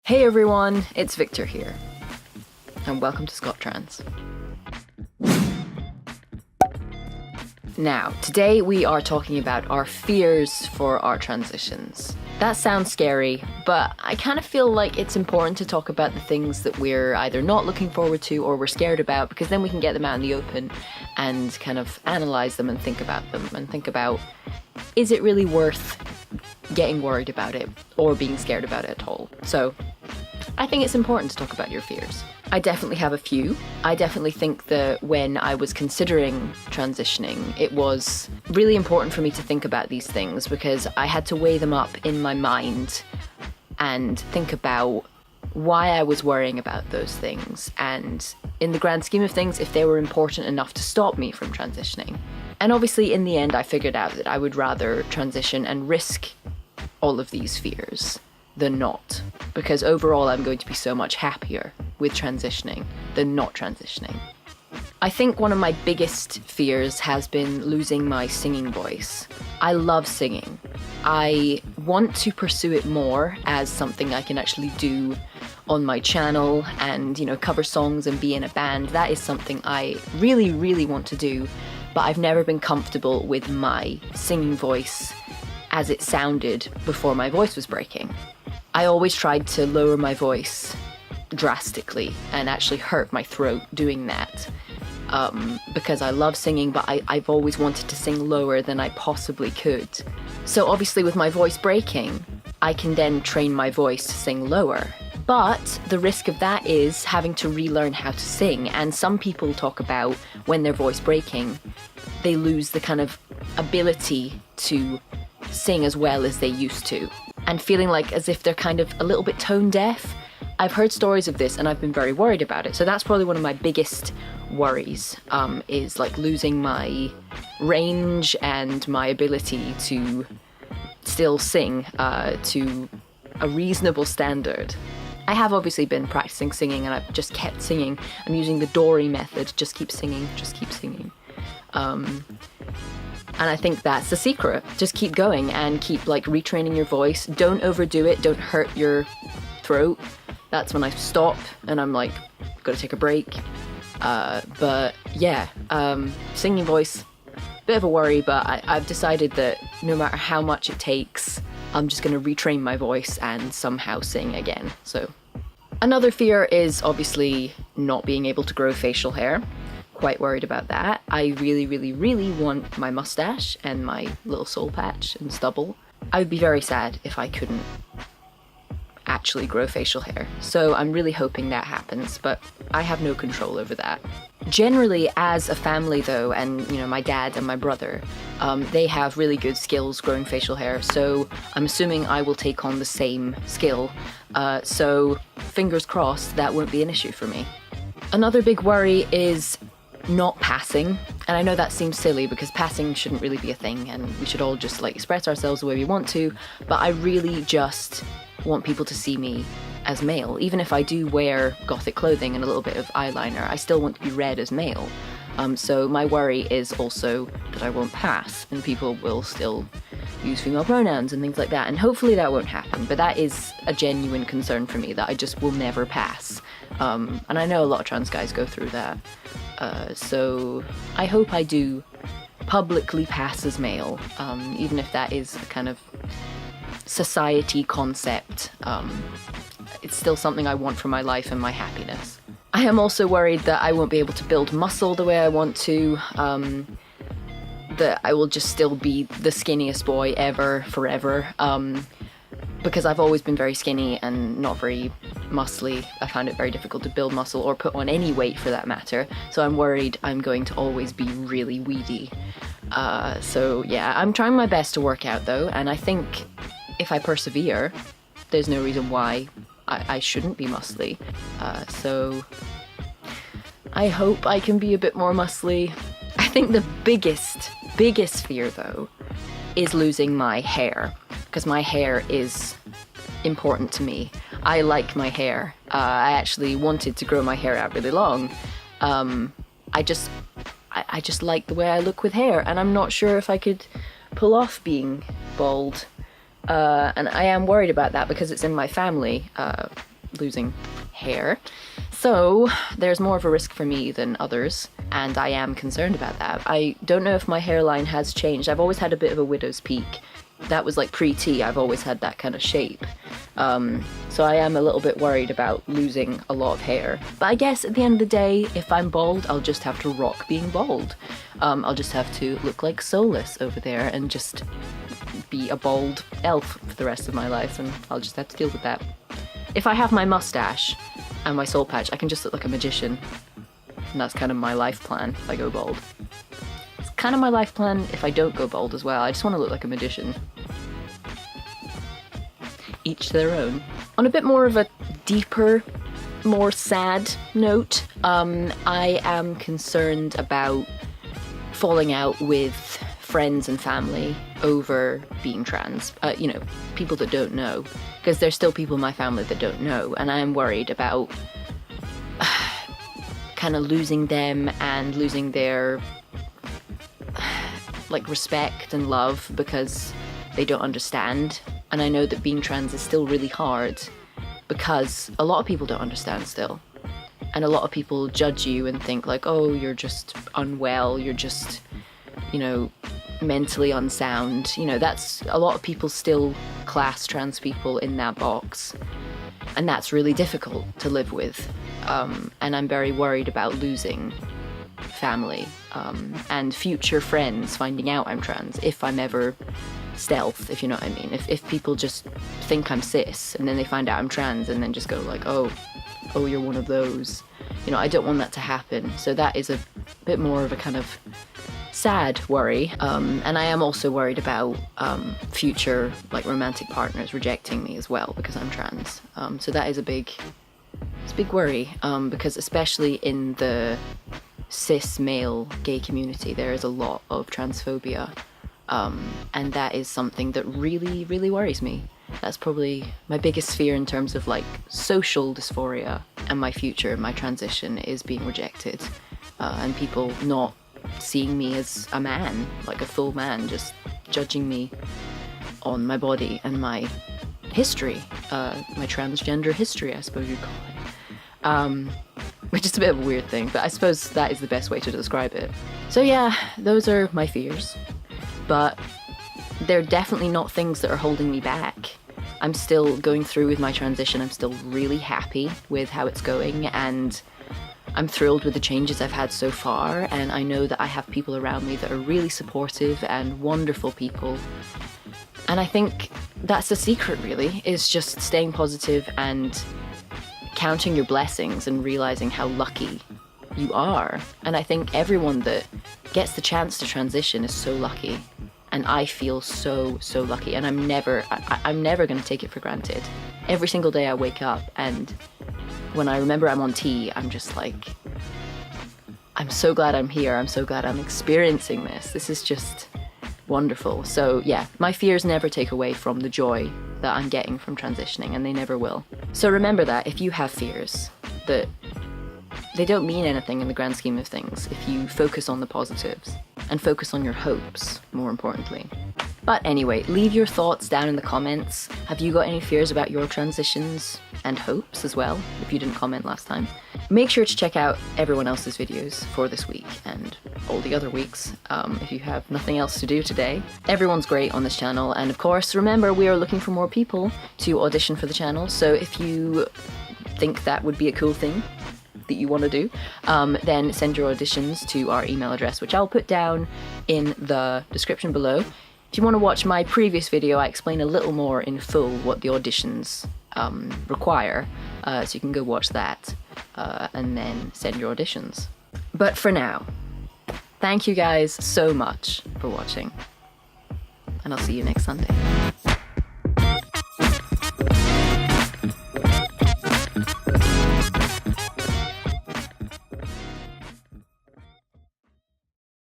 Hey everyone, it's Victor here, and welcome to scotTRANS. Now, today we are talking about our fears for our transitions. That sounds scary, but I kind of feel like it's important to talk about the things that we're either not looking forward to or we're scared about, because then we can get them out in the open and kind of analyze them and think about them and think about, is it really worth getting worried about it or being scared about it at all? So I think it's important to talk about your fears. I definitely have a few. I definitely think that when I was considering transitioning, it was really important for me to think about these things because I had to weigh them up in my mind and think about why I was worrying about those things and, in the grand scheme of things, if they were important enough to stop me from transitioning. And obviously, in the end, I figured out that I would rather transition and risk all of these fears than not, because overall I'm going to be so much happier with transitioning than not transitioning. I think one of my biggest fears has been losing my singing voice. I love singing. I want to pursue it more as something I can actually do on my channel and, cover songs and be in a band. That is something I really, really want to do, but I've never been comfortable with my singing voice as it sounded before my voice was breaking. I always tried to lower my voice drastically and actually hurt my throat doing that because I love singing, but I've always wanted to sing lower than I possibly could. So obviously with my voice breaking, I can then train my voice to sing lower. But the risk of that is having to relearn how to sing. And some people talk about when their voice breaking, they lose the kind of ability to sing as well as they used to, and feeling like as if they're kind of a little bit tone deaf. I've heard stories of this and I've been very worried about it. So that's probably one of my biggest worries, is like losing my range and my ability to still sing to a reasonable standard. I have obviously been practicing singing and I've just kept singing. I'm using the Dory method, just keep singing, just keep singing. And I think that's the secret. Just keep going and keep retraining your voice. Don't overdo it. Don't hurt your throat. That's when I stop and I'm gotta take a break. But yeah, singing voice, bit of a worry, but I've decided that no matter how much it takes, I'm just gonna retrain my voice and somehow sing again. So another fear is obviously not being able to grow facial hair. Quite worried about that. I really, really, really want my mustache and my little soul patch and stubble. I would be very sad if I couldn't actually grow facial hair. So I'm really hoping that happens, but I have no control over that. Generally, as a family though, and my dad and my brother, they have really good skills growing facial hair, so I'm assuming I will take on the same skill. So fingers crossed that won't be an issue for me. Another big worry is not passing, and I know that seems silly because passing shouldn't really be a thing and we should all just express ourselves the way we want to, but I really just want people to see me as male. Even if I do wear gothic clothing and a little bit of eyeliner, I still want to be read as male. So my worry is also that I won't pass and people will still use female pronouns and things like that, and hopefully that won't happen, but that is a genuine concern for me, that I just will never pass. And I know a lot of trans guys go through that. So I hope I do publicly pass as male, even if that is a kind of society concept. It's still something I want for my life and my happiness. I am also worried that I won't be able to build muscle the way I want to, that I will just still be the skinniest boy ever, forever, because I've always been very skinny and not very muscly. I found it very difficult to build muscle or put on any weight for that matter, so I'm worried I'm going to always be really weedy. So yeah, I'm trying my best to work out though, and I think if I persevere, there's no reason why I shouldn't be muscly. So I hope I can be a bit more muscly. I think the biggest fear though is losing my hair, because my hair is important to me. I like my hair. I actually wanted to grow my hair out really long. I just like the way I look with hair, and I'm not sure if I could pull off being bald. And I am worried about that because it's in my family. losing hair. So there's more of a risk for me than others, and I am concerned about that. I don't know if my hairline has changed. I've always had a bit of a widow's peak. That was like pre-T, I've always had that kind of shape. So I am a little bit worried about losing a lot of hair. But I guess at the end of the day, if I'm bald, I'll just have to rock being bald. I'll just have to look like Solus over there and just be a bald elf for the rest of my life, and I'll just have to deal with that. If I have my mustache and my soul patch, I can just look like a magician. And that's kind of my life plan if I go bald. It's kind of my life plan if I don't go bald as well. I just want to look like a magician. Each to their own. On a bit more of a deeper, more sad note, I am concerned about falling out with friends and family over being trans. You know, people that don't know. Because there's still people in my family that don't know, and I am worried about kind of losing them and losing their like respect and love because they don't understand. And I know that being trans is still really hard because a lot of people don't understand still. And a lot of people judge you and think like, oh, you're just unwell, you're just, you know, mentally unsound. You know, that's, a lot of people still class trans people in that box. And that's really difficult to live with. And I'm very worried about losing family and future friends finding out I'm trans if I'm ever stealth, if you know what I mean. If people just think I'm cis and then they find out I'm trans and then just go like, oh, you're one of those. You know, I don't want that to happen. So that is a bit more of a kind of sad worry. And I am also worried about future like romantic partners rejecting me as well because I'm trans. So that is a big worry, because especially in the cis male gay community there is a lot of transphobia, and that is something that really, really worries me. That's probably my biggest fear in terms of like social dysphoria and my future, my transition is being rejected, and people not seeing me as a man, like a full man, just judging me on my body and my history, my transgender history, I suppose you'd call it. Which is a bit of a weird thing, but I suppose that is the best way to describe it. So yeah, those are my fears. But they're definitely not things that are holding me back. I'm still going through with my transition. I'm still really happy with how it's going, and I'm thrilled with the changes I've had so far, and I know that I have people around me that are really supportive and wonderful people. And I think that's the secret, really, is just staying positive and counting your blessings and realizing how lucky you are. And I think everyone that gets the chance to transition is so lucky. And I feel so, so lucky, and I'm never going to take it for granted. Every single day I wake up, and when I remember I'm on T, I'm just like, I'm so glad I'm here. I'm so glad I'm experiencing this. This is just wonderful. So yeah, my fears never take away from the joy that I'm getting from transitioning, and they never will. So remember that if you have fears, that they don't mean anything in the grand scheme of things if you focus on the positives and focus on your hopes, more importantly. But anyway, leave your thoughts down in the comments. Have you got any fears about your transitions and hopes as well, if you didn't comment last time? Make sure to check out everyone else's videos for this week and all the other weeks, if you have nothing else to do today. Everyone's great on this channel, and of course, remember, we are looking for more people to audition for the channel, so if you think that would be a cool thing that you want to do, then send your auditions to our email address, which I'll put down in the description below. If you want to watch my previous video, I explain a little more in full what the auditions require, so you can go watch that and then send your auditions. But for now, thank you guys so much for watching, and I'll see you next Sunday.